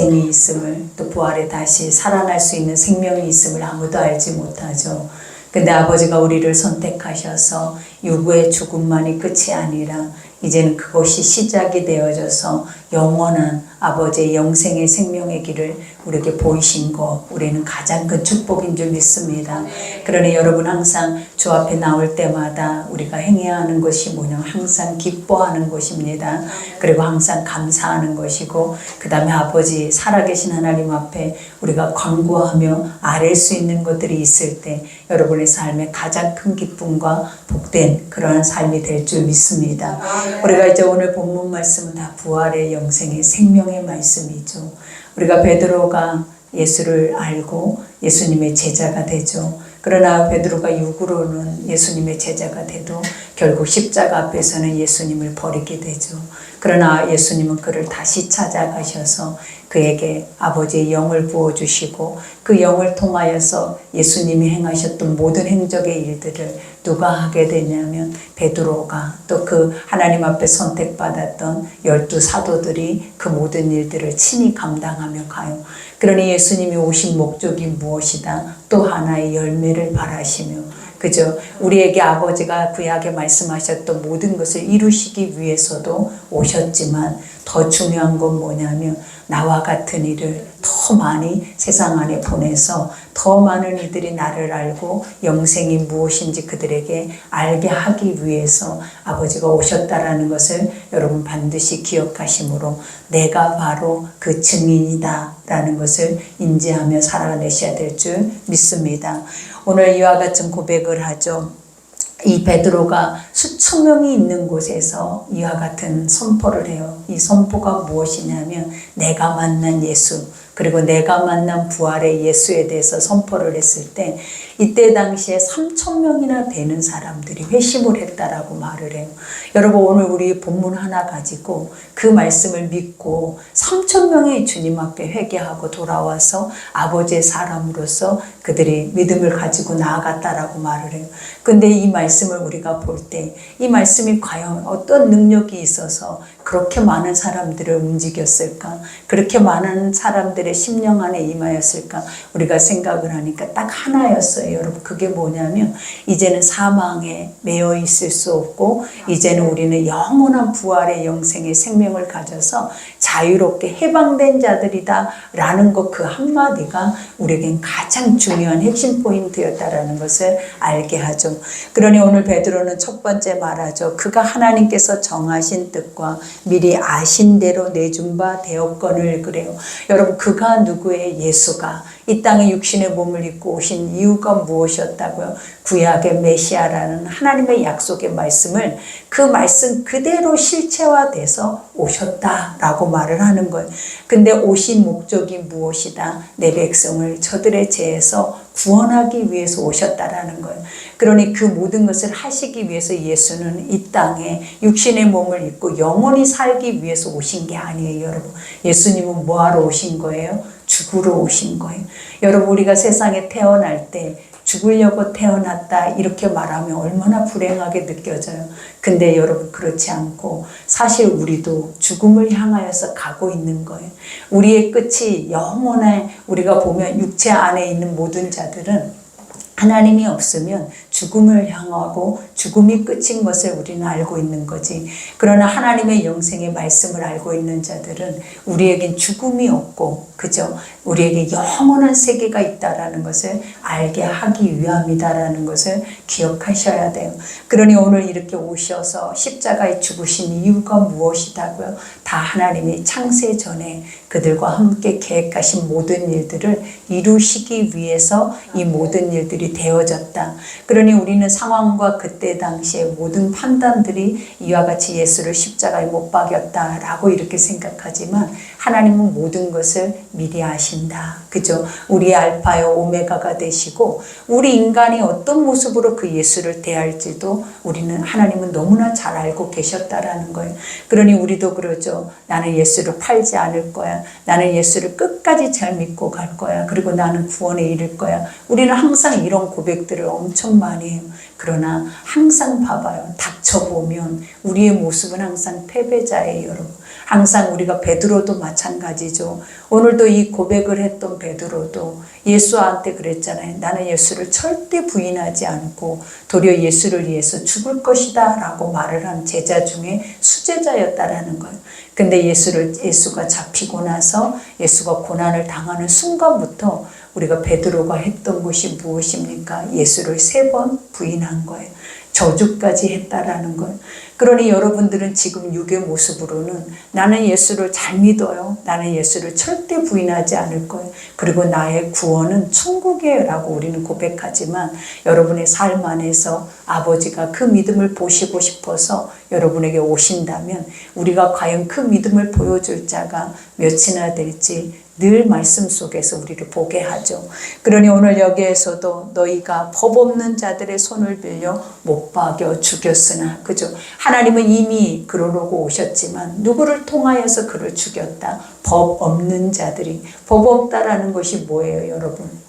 영생이 있음을, 또 부활에 다시 살아날 수 있는 생명이 있음을 아무도 알지 못하죠. 근데 아버지가 우리를 선택하셔서 유구의 죽음만이 끝이 아니라 이제는 그것이 시작이 되어져서 영원한 아버지의 영생의 생명의 길을 우리에게 보이신 것, 우리는 가장 큰 축복인 줄 믿습니다. 그러니 여러분 항상 주 앞에 나올 때마다 우리가 행해야 하는 것이 뭐냐면 항상 기뻐하는 것입니다. 그리고 항상 감사하는 것이고, 그 다음에 아버지 살아계신 하나님 앞에 우리가 간구하며 아뢰 수 있는 것들이 있을 때 여러분의 삶에 가장 큰 기쁨과 복된 그러한 삶이 될 줄 믿습니다. 우리가 이제 오늘 본문 말씀은 다 부활의 영생의 생명의 말씀이죠. 우리가 베드로가 예수를 알고 예수님의 제자가 되죠. 그러나 베드로가 육으로는 예수님의 제자가 돼도 결국 십자가 앞에서는 예수님을 버리게 되죠. 그러나 예수님은 그를 다시 찾아가셔서 그에게 아버지의 영을 부어주시고 그 영을 통하여서 예수님이 행하셨던 모든 행적의 일들을 누가 하게 되냐면 베드로가, 또 그 하나님 앞에 선택받았던 12 사도들이 그 모든 일들을 친히 감당하며 가요. 그러니 예수님이 오신 목적이 무엇이다? 또 하나의 열매를 바라시며, 그죠? 우리에게 아버지가 구약에 말씀하셨던 모든 것을 이루시기 위해서도 오셨지만 더 중요한 건 뭐냐면 나와 같은 이를 더 많이 세상 안에 보내서 더 많은 이들이 나를 알고 영생이 무엇인지 그들에게 알게 하기 위해서 아버지가 오셨다라는 것을 여러분 반드시 기억하시므로 내가 바로 그 증인이다 라는 것을 인지하며 살아내셔야 될 줄 믿습니다. 오늘 이와 같은 고백을 하죠. 이 베드로가 수천 명이 있는 곳에서 이와 같은 선포를 해요. 이 선포가 무엇이냐면 내가 만난 예수, 그리고 내가 만난 부활의 예수에 대해서 선포를 했을 때 이때 당시에 3,000명이나 되는 사람들이 회심을 했다라고 말을 해요. 여러분 오늘 우리 본문 하나 가지고 그 말씀을 믿고 3,000명의 주님 앞에 회개하고 돌아와서 아버지의 사람으로서 그들이 믿음을 가지고 나아갔다라고 말을 해요. 근데 이 말씀을 우리가 볼 때 이 말씀이 과연 어떤 능력이 있어서 그렇게 많은 사람들을 움직였을까? 그렇게 많은 사람들의 심령 안에 임하였을까? 우리가 생각을 하니까 딱 하나였어요. 여러분 그게 뭐냐면 이제는 사망에 매여 있을 수 없고 이제는 우리는 영원한 부활의 영생의 생명을 가져서 자유롭게 해방된 자들이다 라는 것, 그 한마디가 우리에겐 가장 중요한 핵심 포인트였다라는 것을 알게 하죠. 그러니 오늘 베드로는 첫 번째 말하죠. 그가 하나님께서 정하신 뜻과 미리 아신 대로 내준 바 되었거늘 그래요. 여러분 그가 누구의 예수가 이 땅에 육신의 몸을 입고 오신 이유가 무엇이었다고요? 구약의 메시아라는 하나님의 약속의 말씀을 그 말씀 그대로 실체화돼서 오셨다라고 말을 하는 거예요. 근데 오신 목적이 무엇이다? 내 백성을 저들의 죄에서 구원하기 위해서 오셨다라는 거예요. 그러니 그 모든 것을 하시기 위해서 예수는 이 땅에 육신의 몸을 입고 영원히 살기 위해서 오신 게 아니에요, 여러분. 예수님은 뭐하러 오신 거예요? 죽으러 오신 거예요. 여러분 우리가 세상에 태어날 때 죽으려고 태어났다 이렇게 말하면 얼마나 불행하게 느껴져요. 근데 여러분 그렇지 않고 사실 우리도 죽음을 향하여서 가고 있는 거예요. 우리의 끝이 영원한, 우리가 보면 육체 안에 있는 모든 자들은 하나님이 없으면 죽음을 향하고 죽음이 끝인 것을 우리는 알고 있는 거지. 그러나 하나님의 영생의 말씀을 알고 있는 자들은 우리에겐 죽음이 없고, 그죠? 우리에게 영원한 세계가 있다라는 것을 알게 하기 위함이다라는 것을 기억하셔야 돼요. 그러니 오늘 이렇게 오셔서 십자가에 죽으신 이유가 무엇이다고요? 다 하나님이 창세 전에 그들과 함께 계획하신 모든 일들을 이루시기 위해서 이 모든 일들이 되어졌다. 그러니 우리는 상황과 그때 당시의 모든 판단들이 이와 같이 예수를 십자가에 못 박였다라고 이렇게 생각하지만 하나님은 모든 것을 미리 아신다. 그죠? 우리의 알파요 오메가가 되시고 우리 인간이 어떤 모습으로 그 예수를 대할지도 우리는 하나님은 너무나 잘 알고 계셨다라는 거예요. 그러니 우리도 그러죠. 나는 예수를 팔지 않을 거야. 나는 예수를 끝까지 잘 믿고 갈 거야. 그리고 나는 구원에 이를 거야. 우리는 항상 이런 고백들을 엄청 많이 해요. 그러나 항상 봐봐요. 닥쳐보면 우리의 모습은 항상 패배자예요, 여러분. 항상 우리가 베드로도 마찬가지죠. 오늘도 이 고백을 했던 베드로도 예수한테 그랬잖아요. 나는 예수를 절대 부인하지 않고 도리어 예수를 위해서 죽을 것이다 라고 말을 한 제자 중에 수제자였다라는 거예요. 근데 예수가 잡히고 나서 예수가 고난을 당하는 순간부터 우리가 베드로가 했던 것이 무엇입니까? 예수를 3번 부인한 거예요. 저주까지 했다라는 거예요. 그러니 여러분들은 지금 육의 모습으로는 나는 예수를 잘 믿어요. 나는 예수를 절대 부인하지 않을 거예요. 그리고 나의 구원은 천국이에요 라고 우리는 고백하지만 여러분의 삶 안에서 아버지가 그 믿음을 보시고 싶어서 여러분에게 오신다면 우리가 과연 그 믿음을 보여줄 자가 몇이나 될지 늘 말씀 속에서 우리를 보게 하죠. 그러니 오늘 여기에서도 너희가 법 없는 자들의 손을 빌려 못 박여 죽였으나, 그죠? 하나님은 이미 그러려고 오셨지만 누구를 통하여서 그를 죽였다? 법 없는 자들이. 법 없다라는 것이 뭐예요, 여러분?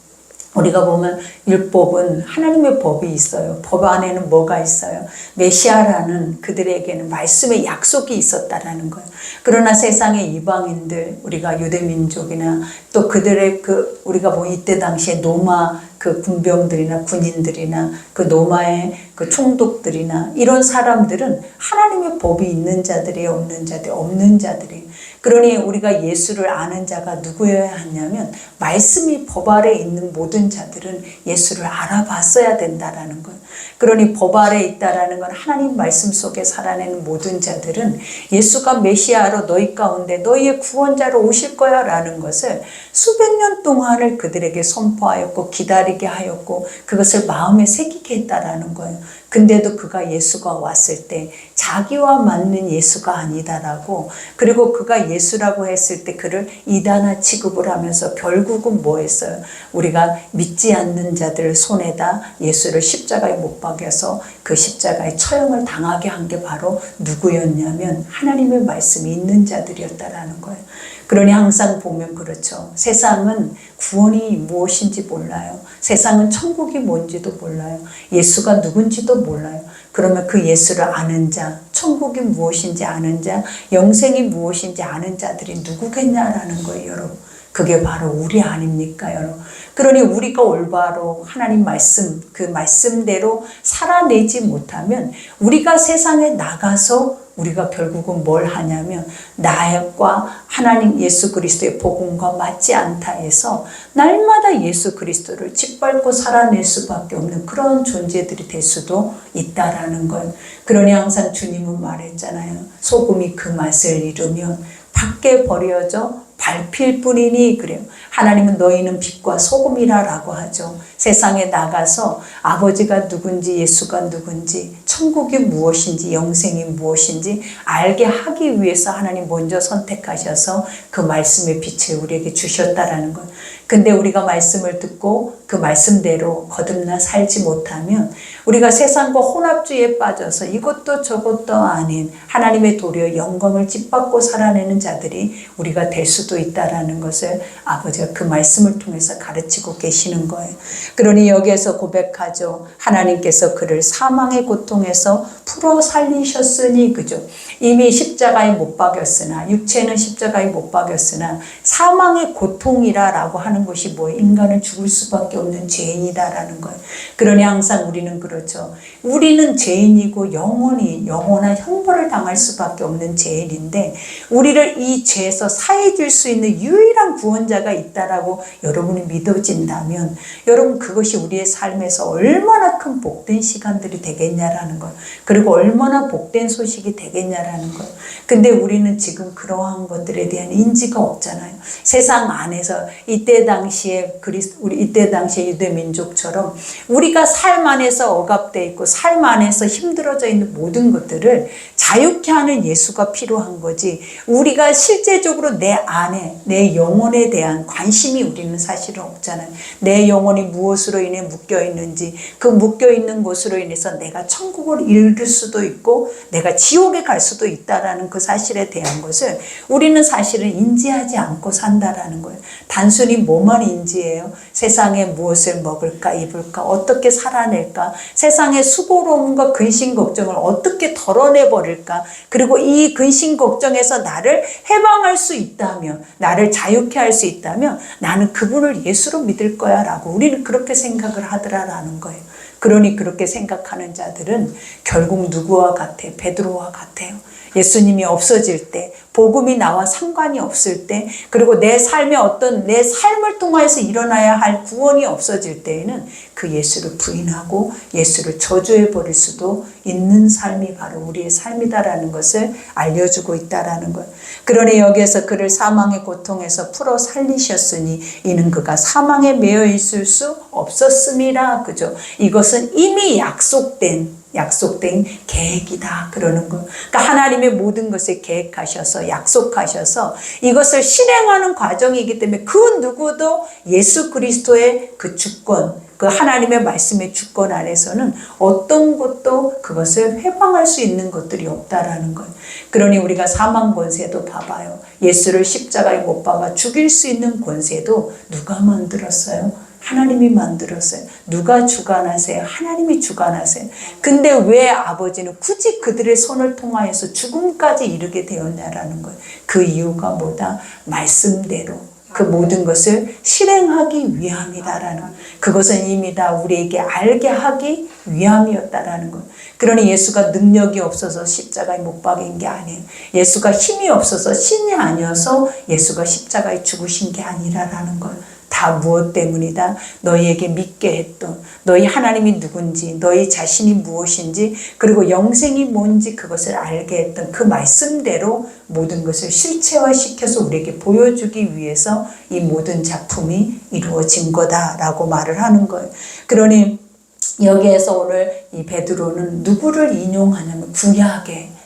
우리가 보면 율법은 하나님의 법이 있어요. 법 안에는 뭐가 있어요? 메시아라는 그들에게는 말씀의 약속이 있었다라는 거예요. 그러나 세상의 이방인들, 우리가 유대민족이나 또 그들의 우리가 뭐 이때 당시에 로마 그 군병들이나 군인들이나 그 로마의 그 총독들이나 이런 사람들은 하나님의 법이 있는 자들이 없는 자들이. 그러니 우리가 예수를 아는 자가 누구여야 하냐면 말씀이 법 아래 있는 모든 자들은 예수를 알아봤어야 된다라는 거예요. 그러니 법 아래 있다라는 건 하나님 말씀 속에 살아내는 모든 자들은 예수가 메시아로 너희 가운데 너희의 구원자로 오실 거야 라는 것을 수백 년 동안을 그들에게 선포하였고 기다리게 하였고 그것을 마음에 새기게 했다라는 거예요. 근데도 그가 예수가 왔을 때 자기와 맞는 예수가 아니다라고, 그리고 그가 예수라고 했을 때 그를 이단아 취급을 하면서 결국은 뭐 했어요? 우리가 믿지 않는 자들 손에다 예수를 십자가에 못 박여서 그 십자가에 처형을 당하게 한 게 바로 누구였냐면 하나님의 말씀이 있는 자들이었다라는 거예요. 그러니 항상 보면 그렇죠. 세상은 구원이 무엇인지 몰라요. 세상은 천국이 뭔지도 몰라요. 예수가 누군지도 몰라요. 그러면 그 예수를 아는 자, 천국이 무엇인지 아는 자, 영생이 무엇인지 아는 자들이 누구겠냐라는 거예요, 여러분. 그게 바로 우리 아닙니까, 여러분? 그러니 우리가 올바로 하나님 말씀, 그 말씀대로 살아내지 못하면 우리가 세상에 나가서 우리가 결국은 뭘 하냐면 나과 하나님 예수 그리스도의 복음과 맞지 않다 해서 날마다 예수 그리스도를 짓밟고 살아낼 수밖에 없는 그런 존재들이 될 수도 있다라는 것. 그러니 항상 주님은 말했잖아요. 소금이 그 맛을 잃으면 밖에 버려져 밟힐 뿐이니, 그래요. 하나님은 너희는 빛과 소금이라 라고 하죠. 세상에 나가서 아버지가 누군지 예수가 누군지 천국이 무엇인지 영생이 무엇인지 알게 하기 위해서 하나님 먼저 선택하셔서 그 말씀의 빛을 우리에게 주셨다라는 것. 근데 우리가 말씀을 듣고 그 말씀대로 거듭나 살지 못하면 우리가 세상과 혼합주의에 빠져서 이것도 저것도 아닌 하나님의 도리어 영광을 짓밟고 살아내는 자들이 우리가 될 수도 있다라는 것을 아버지가 그 말씀을 통해서 가르치고 계시는 거예요. 그러니 여기에서 고백하죠. 하나님께서 그를 사망의 고통에서 풀어 살리셨으니, 그죠? 이미 십자가에 못 박였으나, 육체는 십자가에 못 박였으나 사망의 고통이라고 하는 것이 뭐예요? 인간은 죽을 수밖에 없는 죄인이다라는 거예요. 그러니 항상 우리는 그렇죠. 우리는 죄인이고 영원한 형벌을 당할 수밖에 없는 죄인인데 우리를 이 죄에서 사해줄 수 있는 유일한 구원자가 있다라고 여러분이 믿어진다면 여러분 그것이 우리의 삶에서 얼마나 큰 복된 시간들이 되겠냐라는 거예요. 그리고 얼마나 복된 소식이 되겠냐라는 거예요. 근데 우리는 지금 그러한 것들에 대한 인지가 없잖아요. 세상 안에서 이때 당시에 유대 민족처럼 우리가 삶 안에서 억압되어 있고 삶 안에서 힘들어져 있는 모든 것들을 자유케 하는 예수가 필요한 거지, 우리가 실제적으로 내 안에 내 영혼에 대한 관심이 우리는 사실은 없잖아요. 내 영혼이 무엇으로 인해 묶여 있는지, 그 묶여 있는 것으로 인해서 내가 천국을 잃을 수도 있고 내가 지옥에 갈 수도 있다라는 그 사실에 대한 것을 우리는 사실은 인지하지 않고 산다라는 거예요. 단순히 뭐만 인지해요? 세상에 무엇을 먹을까 입을까 어떻게 살아낼까, 세상의 수고로움과 근심 걱정을 어떻게 덜어내버릴까, 버릴까? 그리고 이 근심 걱정에서 나를 해방할 수 있다면, 나를 자유케 할 수 있다면 나는 그분을 예수로 믿을 거야 라고 우리는 그렇게 생각을 하더라라는 거예요. 그러니 그렇게 생각하는 자들은 결국 누구와 같아? 베드로와 같아요. 예수님이 없어질 때, 복음이 나와 상관이 없을 때, 그리고 내 삶에 어떤 내 삶을 통해서 일어나야 할 구원이 없어질 때에는 그 예수를 부인하고 예수를 저주해 버릴 수도 있는 삶이 바로 우리의 삶이다라는 것을 알려주고 있다라는 것. 그러니 여기에서 그를 사망의 고통에서 풀어 살리셨으니 이는 그가 사망에 매여 있을 수 없었음이라. 그죠? 이것은 이미 약속된 계획이다 그러는 거. 그러니까 하나님의 모든 것을 계획하셔서 약속하셔서 이것을 실행하는 과정이기 때문에 그 누구도 예수 그리스도의 그 주권, 그 하나님의 말씀의 주권 안에서는 어떤 것도 그것을 회방할 수 있는 것들이 없다라는 거예요. 그러니 우리가 사망 권세도 봐봐요. 예수를 십자가에 못 박아 죽일 수 있는 권세도 누가 만들었어요? 하나님이 만들었어요. 누가 주관하세요? 하나님이 주관하세요. 근데 왜 아버지는 굳이 그들의 손을 통하여서 죽음까지 이르게 되었냐라는 거예요. 그 이유가 뭐다? 말씀대로 그 모든 것을 실행하기 위함이다라는 거예요. 그것은 이미 다 우리에게 알게 하기 위함이었다라는 거예요. 그러니 예수가 능력이 없어서 십자가에 못 박인 게 아니에요. 예수가 힘이 없어서 신이 아니어서 예수가 십자가에 죽으신 게 아니라라는 거예요. 다 무엇 때문이다? 너희에게 믿게 했던, 너희 하나님이 누군지, 너희 자신이 무엇인지, 그리고 영생이 뭔지 그것을 알게 했던 그 말씀대로 모든 것을 실체화시켜서 우리에게 보여주기 위해서 이 모든 작품이 이루어진 거다라고 말을 하는 거예요. 그러니 여기에서 오늘 이 베드로는 누구를 인용하냐면 구약의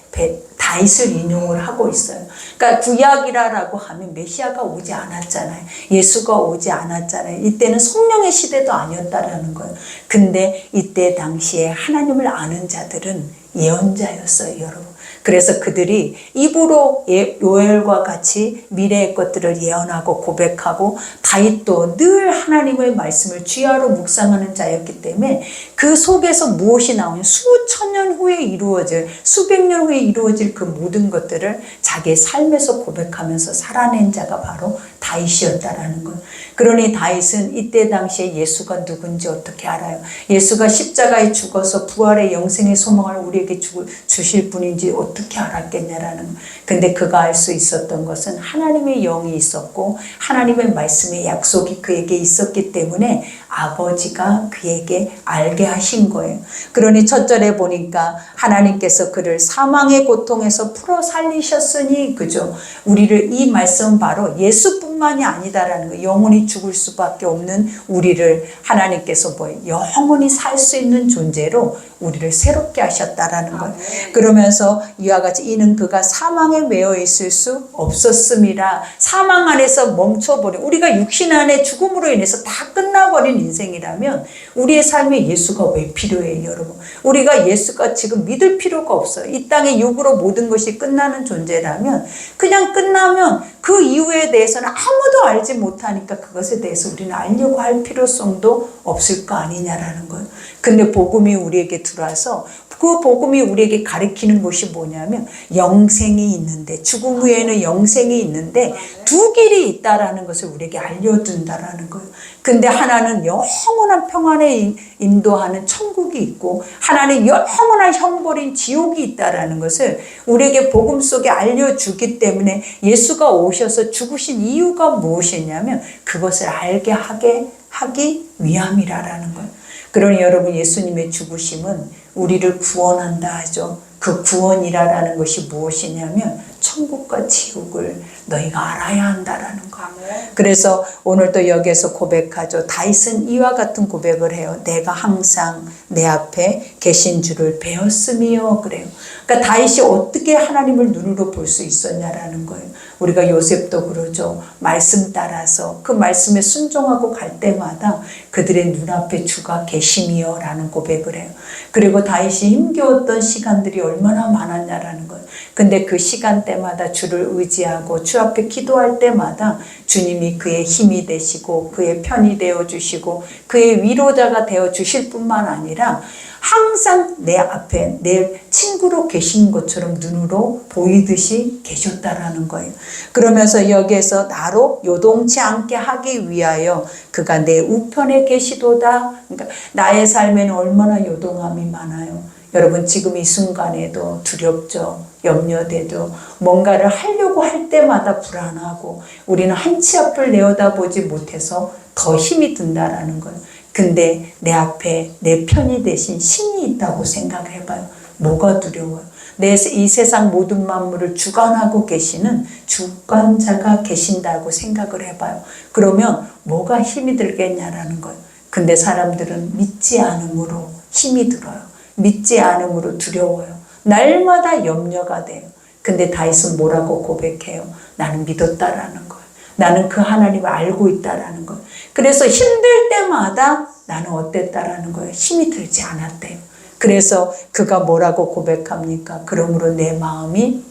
다윗을 인용을 하고 있어요. 그러니까 구약이라고 하면 메시아가 오지 않았잖아요. 예수가 오지 않았잖아요. 이때는 성령의 시대도 아니었다라는 거예요. 근데 이때 당시에 하나님을 아는 자들은 예언자였어요, 여러분. 그래서 그들이 입으로 요엘과 같이 미래의 것들을 예언하고 고백하고 다윗도 늘 하나님의 말씀을 주야로 묵상하는 자였기 때문에 그 속에서 무엇이 나오냐, 수천 년 후에 이루어질, 수백 년 후에 이루어질 그 모든 것들을 자기의 삶에서 고백하면서 살아낸 자가 바로 다윗이었다라는 것. 그러니 다윗은 이때 당시에 예수가 누군지 어떻게 알아요? 예수가 십자가에 죽어서 부활의 영생의 소망을 우리에게 주실 분인지 어떻게 알았겠냐라는 것. 근데 그가 알 수 있었던 것은 하나님의 영이 있었고 하나님의 말씀의 약속이 그에게 있었기 때문에 아버지가 그에게 알게 하신 거예요. 그러니 첫 절에 보니까 하나님께서 그를 사망의 고통에서 풀어 살리셨으니, 그죠? 우리를, 이 말씀은 바로 예수뿐만이 아니다라는 거예요. 영원히 죽을 수밖에 없는 우리를 하나님께서 뭐예요? 영원히 살 수 있는 존재로 우리를 새롭게 하셨다라는 거예요. 그러면서 이와 같이 이는 그가 사망에 매여 있을 수 없었음이라. 사망 안에서 멈춰버린, 우리가 육신 안에 죽음으로 인해서 다 끝나버린 인생이라면 우리의 삶에 예수가 왜 필요해요, 여러분? 우리가 예수가 지금 믿을 필요가 없어요. 이 땅의 육으로 모든 것이 끝나는 존재라면 그냥 끝나면 그 이후에 대해서는 아무도 알지 못하니까 그것에 대해서 우리는 알려고 할 필요성도 없을 거 아니냐라는 거예요. 근데 복음이 우리에게 들어와서 그 복음이 우리에게 가르치는 것이 뭐냐면 영생이 있는데, 죽음 후에는 영생이 있는데 두 길이 있다라는 것을 우리에게 알려준다라는 거예요. 근데 하나는 영원한 평안에 인도하는 천국이 있고 하나는 영원한 형벌인 지옥이 있다라는 것을 우리에게 복음 속에 알려주기 때문에 예수가 오셔서 죽으신 이유가 무엇이냐면 그것을 알게 하기 위함이라는 거예요. 그러니 여러분, 예수님의 죽으심은 우리를 구원한다 하죠. 그 구원이라는 것이 무엇이냐면 천국과 지옥을 너희가 알아야 한다라는 거. 그래서 오늘 또 여기에서 고백하죠. 다윗은 이와 같은 고백을 해요. 내가 항상 내 앞에 계신 줄을 배웠으며 그래요. 그러니까 다윗이 어떻게 하나님을 눈으로 볼 수 있었냐라는 거예요. 우리가 요셉도 그러죠. 말씀 따라서 그 말씀에 순종하고 갈 때마다 그들의 눈앞에 주가 계심이여 라는 고백을 해요. 그리고 다윗이 힘겨웠던 시간들이 얼마나 많았냐라는 거예요. 근데 그 시간대마다 주를 의지하고 주 앞에 기도할 때마다 주님이 그의 힘이 되시고 그의 편이 되어 주시고 그의 위로자가 되어 주실 뿐만 아니라 항상 내 앞에 내 친구로 계신 것처럼 눈으로 보이듯이 계셨다라는 거예요. 그러면서 여기에서 나로 요동치 않게 하기 위하여 그가 내 우편에 계시도다. 그러니까 나의 삶에는 얼마나 요동함이 많아요. 여러분 지금 이 순간에도 두렵죠. 염려돼도 뭔가를 하려고 할 때마다 불안하고 우리는 한치 앞을 내어다보지 못해서 더 힘이 든다라는 거예요. 근데 내 앞에 내 편이 되신 신이 있다고 생각해봐요. 뭐가 두려워요? 이 세상 모든 만물을 주관하고 계시는 주관자가 계신다고 생각을 해봐요. 그러면 뭐가 힘이 들겠냐라는 거예요. 근데 사람들은 믿지 않음으로 힘이 들어요. 믿지 않음으로 두려워요. 날마다 염려가 돼요. 근데 다윗은 뭐라고 고백해요? 나는 믿었다라는 거예요. 나는 그 하나님을 알고 있다라는 거예요. 그래서 힘들 때마다 나는 어땠다라는 거예요. 힘이 들지 않았대요. 그래서 그가 뭐라고 고백합니까? 그러므로 내 마음이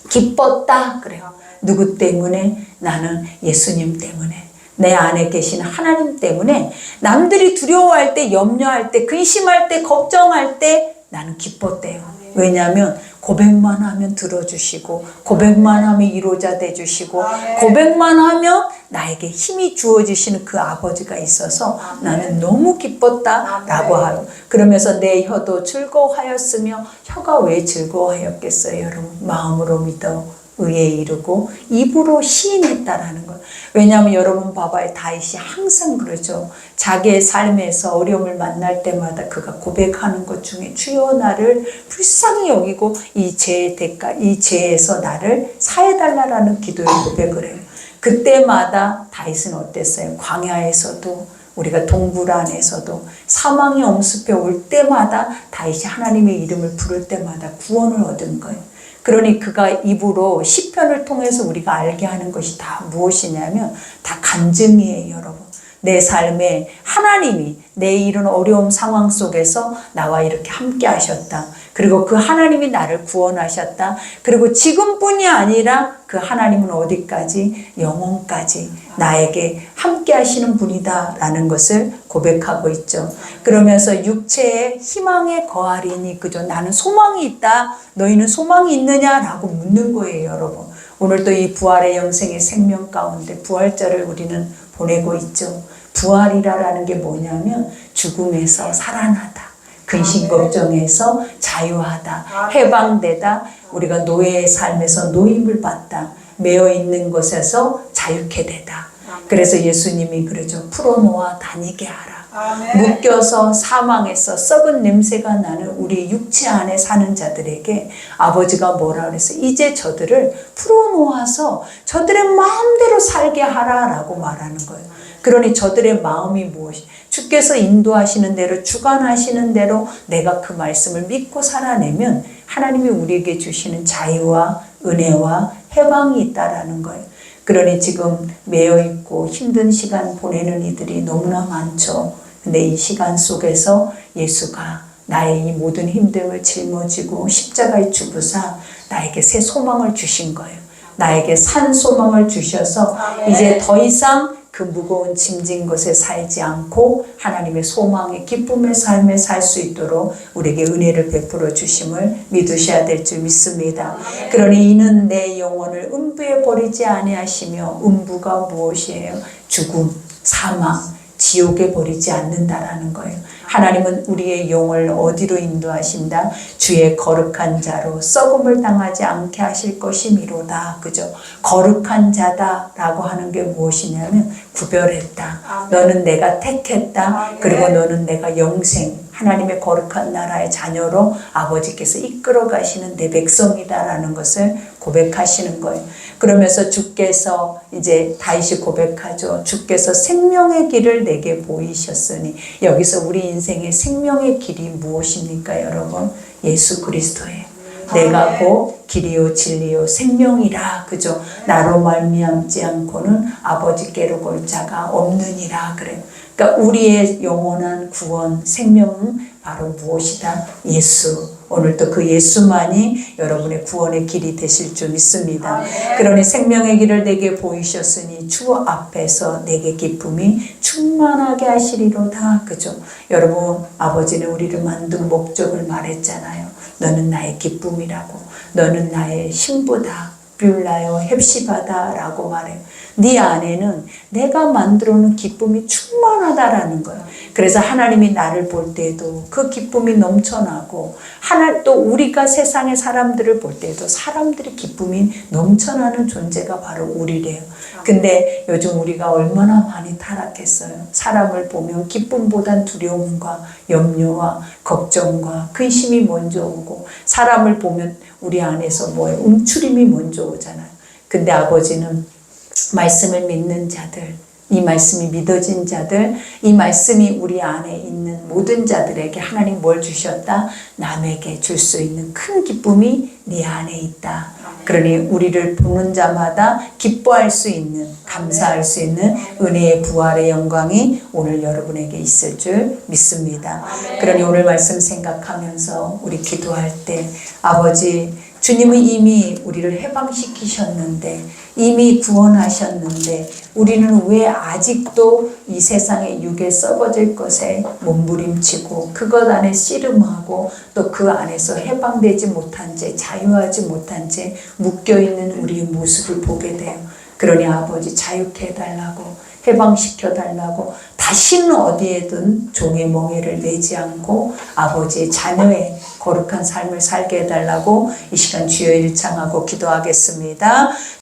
기뻤다 그래요. 누구 때문에? 나는 예수님 때문에. 내 안에 계신 하나님 때문에 남들이 두려워할 때, 염려할 때, 근심할 때, 걱정할 때 나는 기뻤대요. 왜냐하면 고백만 하면 들어주시고 고백만 하면 이로자 돼주시고 고백만 하면 나에게 힘이 주어지시는 그 아버지가 있어서 나는 너무 기뻤다라고 하요. 그러면서 내 혀도 즐거워하였으며 혀가 왜 즐거워하였겠어요? 여러분 마음으로 믿어 의에 이르고 입으로 시인했다라는 것. 왜냐하면 여러분 봐봐요. 다윗이 항상 그러죠. 자기의 삶에서 어려움을 만날 때마다 그가 고백하는 것 중에 주여 나를 불쌍히 여기고 이 죄의 대가, 이 죄에서 나를 사해달라라는 기도의 고백을 해요. 그때마다 다윗은 어땠어요? 광야에서도 우리가 동굴안에서도 사망이 엄습해 올 때마다 다윗이 하나님의 이름을 부를 때마다 구원을 얻은 거예요. 그러니 그가 입으로 시편을 통해서 우리가 알게 하는 것이 다 무엇이냐면 다 간증이에요, 여러분. 내 삶에 하나님이 내 이런 어려움 상황 속에서 나와 이렇게 함께 하셨다. 그리고 그 하나님이 나를 구원하셨다. 그리고 지금뿐이 아니라 그 하나님은 어디까지? 영원까지 나에게 함께 하시는 분이다라는 것을 고백하고 있죠. 그러면서 육체의 희망에 거하리니 그죠? 나는 소망이 있다. 너희는 소망이 있느냐라고 묻는 거예요, 여러분. 오늘 또 이 부활의 영생의 생명 가운데 부활절을 우리는 보내고 있죠. 부활이라는 게 뭐냐면 죽음에서 살아나다. 근심 걱정에서 자유하다. 해방되다. 우리가 노예의 삶에서 노임을 받다. 매여 있는 것에서 자유케 되다. 그래서 예수님이 그러죠. 풀어놓아 다니게 하라. 묶여서 사망에서 썩은 냄새가 나는 우리 육체 안에 사는 자들에게 아버지가 뭐라 그랬어요? 이제 저들을 풀어놓아서 저들의 마음대로 살게 하라라고 말하는 거예요. 그러니 저들의 마음이 무엇이? 주께서 인도하시는 대로 주관하시는 대로 내가 그 말씀을 믿고 살아내면 하나님이 우리에게 주시는 자유와 은혜와 해방이 있다라는 거예요. 그러니 지금 매여있고 힘든 시간 보내는 이들이 너무나 많죠. 근데 이 시간 속에서 예수가 나의 이 모든 힘듦을 짊어지고 십자가에 죽으사 나에게 새 소망을 주신 거예요. 나에게 산 소망을 주셔서 이제 더 이상 그 무거운 짐진 것에 살지 않고 하나님의 소망의 기쁨의 삶에 살 수 있도록 우리에게 은혜를 베풀어 주심을 믿으셔야 될 줄 믿습니다. 그러니 이는 내 영혼을 음부에 버리지 아니하시며 음부가 무엇이에요? 죽음, 사망, 지옥에 버리지 않는다라는 거예요. 하나님은 우리의 영을 어디로 인도하신다? 주의 거룩한 자로 썩음을 당하지 않게 하실 것이미로다. 그죠? 거룩한 자다라고 하는 게 무엇이냐면 구별했다. 너는 내가 택했다. 그리고 너는 내가 영생, 하나님의 거룩한 나라의 자녀로 아버지께서 이끌어 가시는 내 백성이다라는 것을 고백하시는 거예요. 그러면서 주께서 이제 다윗이 고백하죠. 주께서 생명의 길을 내게 보이셨으니 여기서 우리 인생의 생명의 길이 무엇입니까, 여러분? 예수 그리스도예요. 내가 곧 길이요 진리요 생명이라. 그죠? 나로 말미암지 않고는 아버지께로 갈 자가 없느니라 그래요. 그러니까 우리의 영원한 구원, 생명은 바로 무엇이다? 예수 오늘도 그 예수만이 여러분의 구원의 길이 되실 줄 믿습니다. 그러니 생명의 길을 내게 보이셨으니 주 앞에서 내게 기쁨이 충만하게 하시리로다. 그죠? 여러분, 아버지는 우리를 만든 목적을 말했잖아요. 너는 나의 기쁨이라고. 너는 나의 신부다. 뷰라요 헵시바다 라고 말해요. 네 안에는 내가 만들어 놓은 기쁨이 충만하다라는 거예요. 그래서 하나님이 나를 볼 때에도 그 기쁨이 넘쳐나고, 또 우리가 세상의 사람들을 볼 때에도 사람들이 기쁨이 넘쳐나는 존재가 바로 우리래요. 근데 요즘 우리가 얼마나 많이 타락했어요. 사람을 보면 기쁨보단 두려움과 염려와 걱정과 근심이 먼저 오고, 사람을 보면 우리 안에서 뭐예요? 움츠림이 먼저 오잖아요. 근데 아버지는 말씀을 믿는 자들, 이 말씀이 믿어진 자들, 이 말씀이 우리 안에 있는 모든 자들에게 하나님 뭘 주셨다? 남에게 줄 수 있는 큰 기쁨이 네 안에 있다. 그러니 우리를 보는 자마다 기뻐할 수 있는, 감사할 수 있는 은혜의 부활의 영광이 오늘 여러분에게 있을 줄 믿습니다. 그러니 오늘 말씀 생각하면서 우리 기도할 때, 아버지, 주님은 이미 우리를 해방시키셨는데, 이미 구원하셨는데 우리는 왜 아직도 이 세상의 육에 썩어질 것에 몸부림치고 그것 안에 씨름하고 또 그 안에서 해방되지 못한 채, 자유하지 못한 채 묶여있는 우리의 모습을 보게 돼요. 그러니 아버지, 자유케 해달라고, 해방시켜달라고, 다시는 어디에든 종의 멍에를 매지 않고 아버지의 자녀의 거룩한 삶을 살게 해달라고 이 시간 주여 일창하고 기도하겠습니다.